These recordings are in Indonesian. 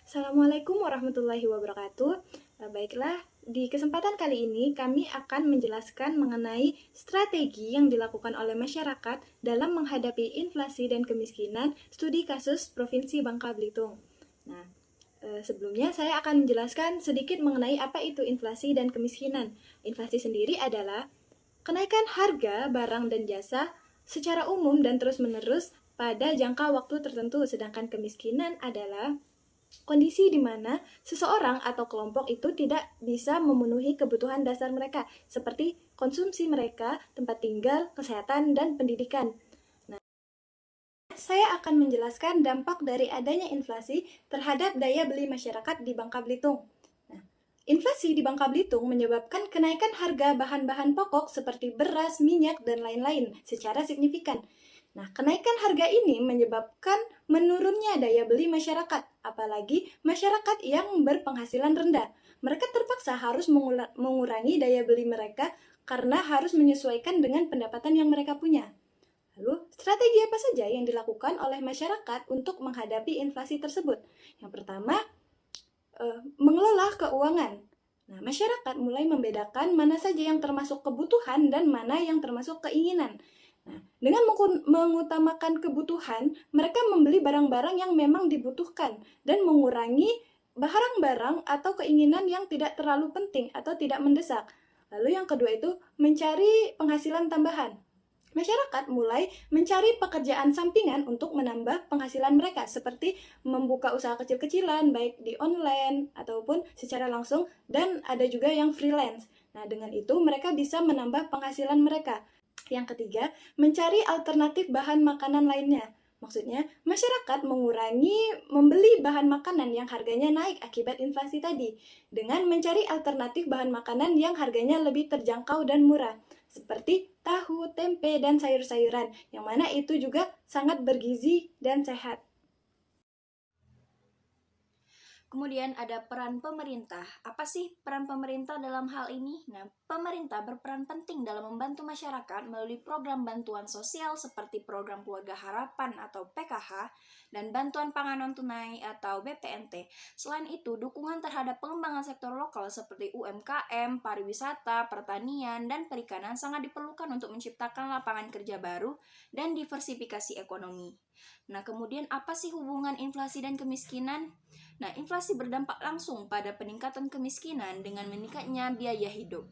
Assalamualaikum warahmatullahi wabarakatuh. Baiklah, di kesempatan kali ini kami akan menjelaskan mengenai strategi yang dilakukan oleh masyarakat dalam menghadapi inflasi dan kemiskinan studi kasus Provinsi Bangka Belitung. Nah, sebelumnya saya akan menjelaskan sedikit mengenai apa itu inflasi dan kemiskinan. Inflasi sendiri adalah kenaikan harga barang dan jasa secara umum dan terus-menerus pada jangka waktu tertentu, sedangkan kemiskinan adalah kondisi di mana seseorang atau kelompok itu tidak bisa memenuhi kebutuhan dasar mereka, seperti konsumsi mereka, tempat tinggal, kesehatan, dan pendidikan. Nah, saya akan menjelaskan dampak dari adanya inflasi terhadap daya beli masyarakat di Bangka Belitung. Nah, inflasi di Bangka Belitung menyebabkan kenaikan harga bahan-bahan pokok seperti beras, minyak, dan lain-lain secara signifikan. Nah, kenaikan harga ini menyebabkan menurunnya daya beli masyarakat, apalagi masyarakat yang berpenghasilan rendah. Mereka terpaksa harus mengurangi daya beli mereka karena harus menyesuaikan dengan pendapatan yang mereka punya. Lalu, strategi apa saja yang dilakukan oleh masyarakat untuk menghadapi inflasi tersebut? Yang pertama, mengelola keuangan. Nah, masyarakat mulai membedakan mana saja yang termasuk kebutuhan dan mana yang termasuk keinginan. Nah, dengan mengutamakan kebutuhan, mereka membeli barang-barang yang memang dibutuhkan dan mengurangi barang-barang atau keinginan yang tidak terlalu penting atau tidak mendesak. Lalu yang kedua itu mencari penghasilan tambahan. Masyarakat mulai mencari pekerjaan sampingan untuk menambah penghasilan mereka, seperti membuka usaha kecil-kecilan, baik di online ataupun secara langsung, dan ada juga yang freelance. Nah, dengan itu mereka bisa menambah penghasilan mereka. Yang ketiga, mencari alternatif bahan makanan lainnya. Maksudnya, masyarakat mengurangi membeli bahan makanan yang harganya naik akibat inflasi tadi, dengan mencari alternatif bahan makanan yang harganya lebih terjangkau dan murah, seperti tahu, tempe, dan sayur-sayuran, yang mana itu juga sangat bergizi dan sehat. Kemudian ada peran pemerintah. Apa sih peran pemerintah dalam hal ini? Nah, pemerintah berperan penting dalam membantu masyarakat melalui program bantuan sosial seperti program Keluarga Harapan atau PKH dan bantuan pangan non tunai atau BPNT. Selain itu, dukungan terhadap pengembangan sektor lokal seperti UMKM, pariwisata, pertanian, dan perikanan sangat diperlukan untuk menciptakan lapangan kerja baru dan diversifikasi ekonomi. Nah, kemudian apa sih hubungan inflasi dan kemiskinan? Nah, inflasi berdampak langsung pada peningkatan kemiskinan dengan meningkatnya biaya hidup.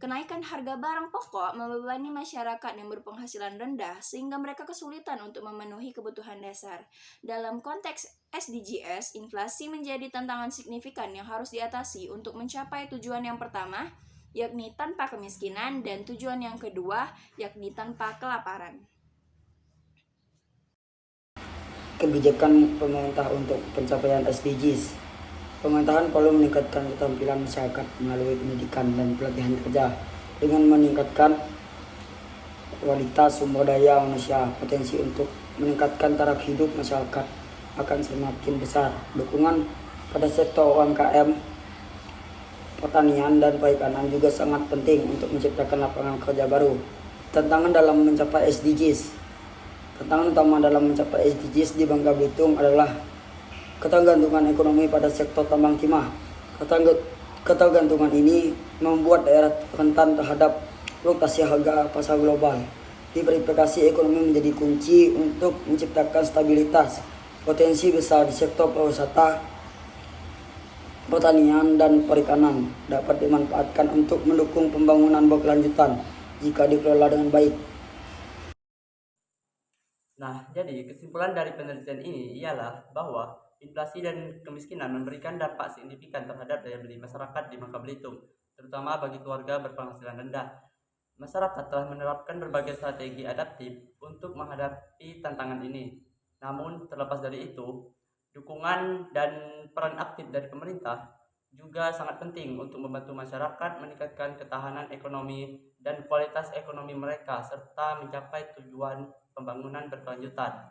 Kenaikan harga barang pokok membebani masyarakat yang berpenghasilan rendah sehingga mereka kesulitan untuk memenuhi kebutuhan dasar. Dalam konteks SDGs, inflasi menjadi tantangan signifikan yang harus diatasi untuk mencapai tujuan yang pertama, yakni tanpa kemiskinan, dan tujuan yang kedua, yakni tanpa kelaparan. Kebijakan pemerintah untuk pencapaian SDGs. Pemerintahan perlu meningkatkan keterampilan masyarakat melalui pendidikan dan pelatihan kerja dengan meningkatkan kualitas sumber daya manusia. Potensi untuk meningkatkan taraf hidup masyarakat akan semakin besar. Dukungan pada sektor UMKM, pertanian, dan perikanan juga sangat penting untuk menciptakan lapangan kerja baru. Tantangan dalam mencapai SDGs. Tantangan utama dalam mencapai SDGs di Bangka Belitung adalah ketergantungan ekonomi pada sektor tambang timah. Ketergantungan ini membuat daerah rentan terhadap fluktuasi harga pasar global. Diversifikasi ekonomi menjadi kunci untuk menciptakan stabilitas. Potensi besar di sektor pariwisata, pertanian, dan perikanan dapat dimanfaatkan untuk mendukung pembangunan berkelanjutan jika dikelola dengan baik. Nah, jadi kesimpulan dari penelitian ini ialah bahwa inflasi dan kemiskinan memberikan dampak signifikan terhadap daya beli masyarakat di Bangka Belitung, terutama bagi keluarga berpenghasilan rendah. Masyarakat telah menerapkan berbagai strategi adaptif untuk menghadapi tantangan ini. Namun, terlepas dari itu, dukungan dan peran aktif dari pemerintah juga sangat penting untuk membantu masyarakat meningkatkan ketahanan ekonomi dan kualitas ekonomi mereka serta mencapai tujuan pembangunan berkelanjutan.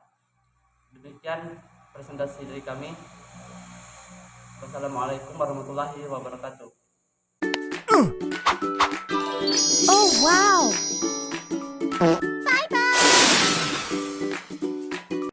Demikian presentasi dari kami. Wassalamualaikum warahmatullahi wabarakatuh.